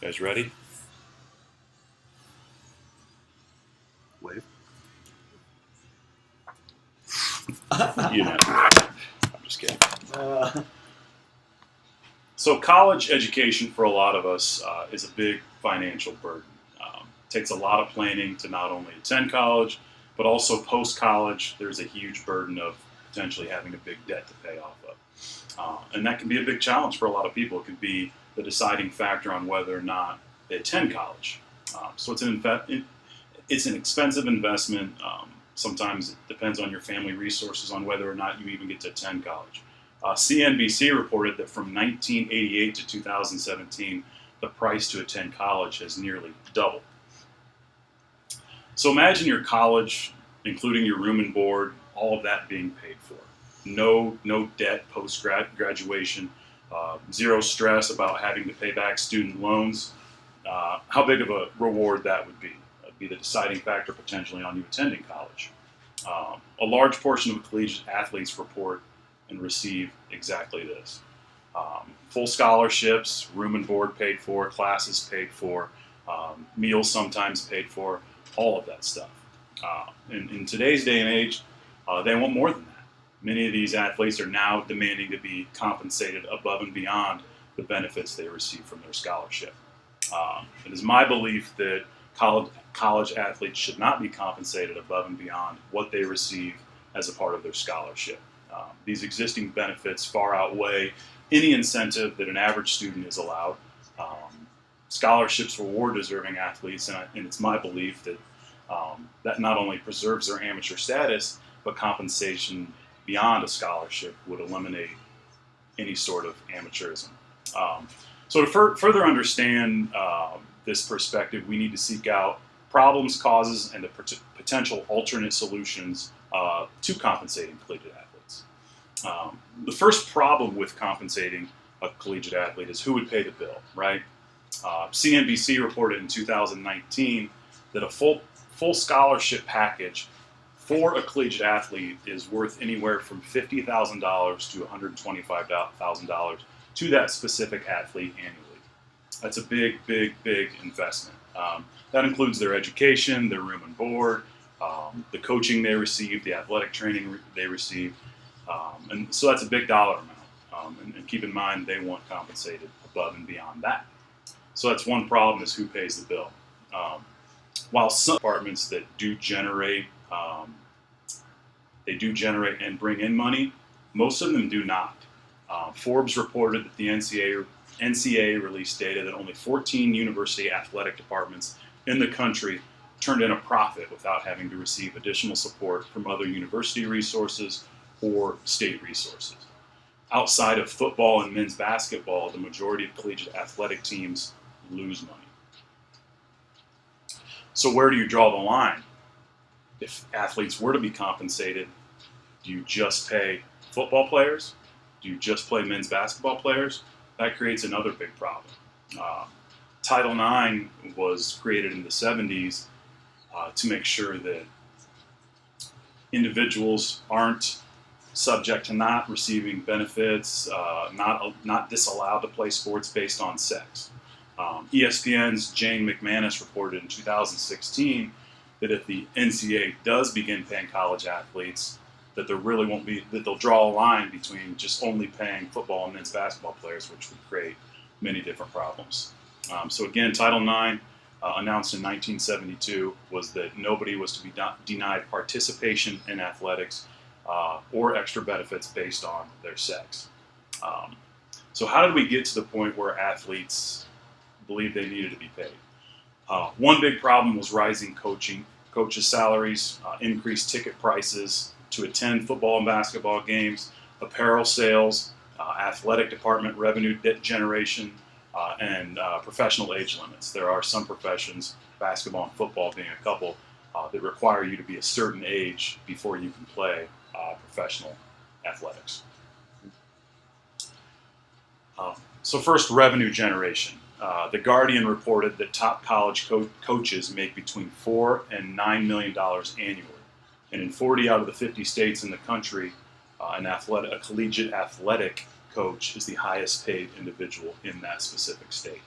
Guys ready? Wave. You know, I'm just kidding. So college education for a lot of us is a big financial burden. Takes a lot of planning to not only attend college, but also post-college, there's a huge burden of potentially having a big debt to pay off of. And that can be a big challenge for a lot of people. It could be the deciding factor on whether or not they attend college. So it's an expensive investment. Sometimes it depends on your family resources on whether or not you even get to attend college. CNBC reported that from 1988 to 2017, the price to attend college has nearly doubled. So imagine your college, including your room and board, all of that being paid for. No debt post-graduation, zero stress about having to pay back student loans. How big of a reward that would be? That'd be the deciding factor potentially on you attending college. A large portion of collegiate athletes report and receive exactly this. Full scholarships, room and board paid for, classes paid for, meals sometimes paid for, all of that stuff. In today's day and age, they want more than that. Many of these athletes are now demanding to be compensated above and beyond the benefits they receive from their scholarship. It is my belief that college athletes should not be compensated above and beyond what they receive as a part of their scholarship. These existing benefits far outweigh any incentive that an average student is allowed. Scholarships reward deserving athletes, and it's my belief that that not only preserves their amateur status, but compensation beyond a scholarship would eliminate any sort of amateurism. So to further understand this perspective, we need to seek out problems, causes, and the potential alternate solutions to compensating collegiate athletes. The first problem with compensating a collegiate athlete is who would pay the bill, right? CNBC reported in 2019 that a full scholarship package for a collegiate athlete is worth anywhere from $50,000 to $125,000 to that specific athlete annually. That's a big investment. That includes their education, their room and board, the coaching they receive, the athletic training they receive, and so that's a big dollar amount. And keep in mind, they want compensated above and beyond that. So that's one problem, is who pays the bill. While some departments that do generate and bring in money, most of them do not. Forbes reported that the NCAA released data that only 14 university athletic departments in the country turned in a profit without having to receive additional support from other university resources or state resources. Outside of football and men's basketball, the majority of collegiate athletic teams lose money. So where do you draw the line? If athletes were to be compensated, do you just pay football players? Do you just play men's basketball players? That creates another big problem. Title IX was created in the 70s to make sure that individuals aren't subject to not receiving benefits, not disallowed to play sports based on sex. ESPN's Jane McManus reported in 2016 that if the NCAA does begin paying college athletes, that they'll draw a line between just only paying football and men's basketball players, which would create many different problems. So again, Title IX, announced in 1972, was that nobody was to be denied participation in athletics or extra benefits based on their sex. So how did we get to the point where athletes believed they needed to be paid? One big problem was rising coaches' salaries, increased ticket prices to attend football and basketball games, apparel sales, athletic department revenue generation, and professional age limits. There are some professions, basketball and football being a couple, that require you to be a certain age before you can play professional athletics. So first, revenue generation. The Guardian reported that top college coaches make between $4 and $9 million annually. And in 40 out of the 50 states in the country, a collegiate athletic coach is the highest paid individual in that specific state.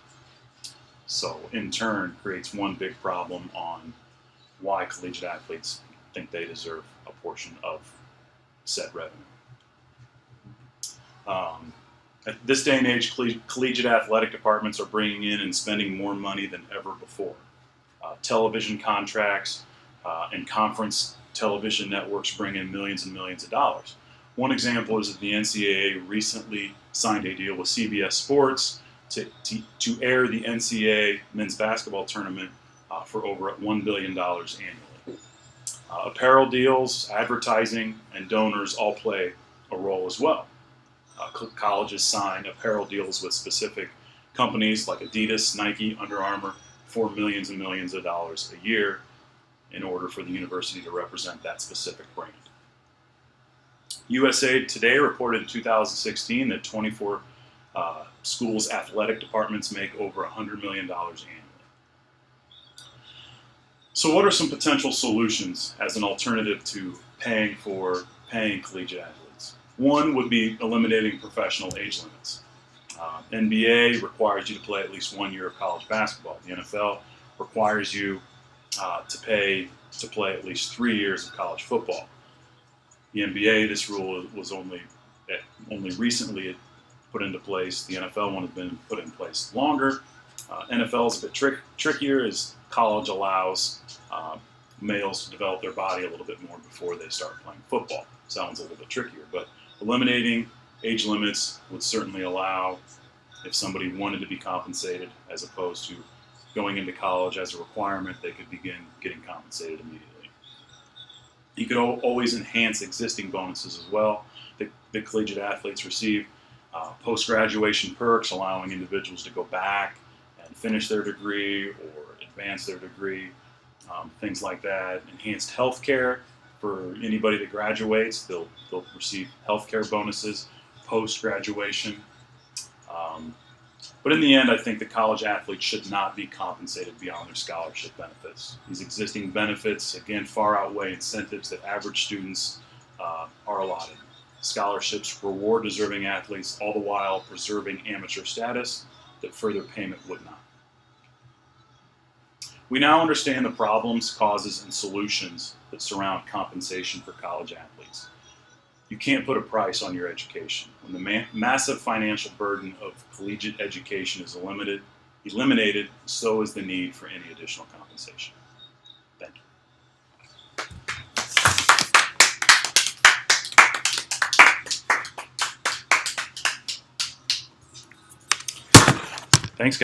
So in turn creates one big problem on why collegiate athletes think they deserve a portion of said revenue. At this day and age, collegiate athletic departments are bringing in and spending more money than ever before. Television contracts and conference television networks bring in millions and millions of dollars. One example is that the NCAA recently signed a deal with CBS Sports to air the NCAA men's basketball tournament for over $1 billion annually. Apparel deals, advertising, and donors all play a role as well. Colleges sign apparel deals with specific companies like Adidas, Nike, Under Armour for millions and millions of dollars a year in order for the university to represent that specific brand. USA Today reported in 2016 that 24 schools' athletic departments make over $100 million annually. So what are some potential solutions as an alternative to paying collegiate athletes? One would be eliminating professional age limits. NBA requires you to play at least 1 year of college basketball. The NFL requires you to play at least 3 years of college football. The NBA, this rule was only recently put into place. The NFL one has been put in place longer. NFL is a bit trickier, as college allows males to develop their body a little bit more before they start playing football. Sounds a little bit trickier, but eliminating age limits would certainly allow, if somebody wanted to be compensated as opposed to going into college as a requirement, they could begin getting compensated immediately. You could always enhance existing bonuses as well that collegiate athletes receive. Post-graduation perks, allowing individuals to go back and finish their degree or advance their degree, things like that. Enhanced health care for anybody that graduates. They'll receive health care bonuses post-graduation. But in the end, I think the college athletes should not be compensated beyond their scholarship benefits. These existing benefits, again, far outweigh incentives that average students are allotted. Scholarships reward deserving athletes, all the while preserving amateur status that further payment would not. We now understand the problems, causes, and solutions that surround compensation for college athletes. You can't put a price on your education. When the massive financial burden of collegiate education is eliminated, so is the need for any additional compensation. Thank you. Thanks, guys.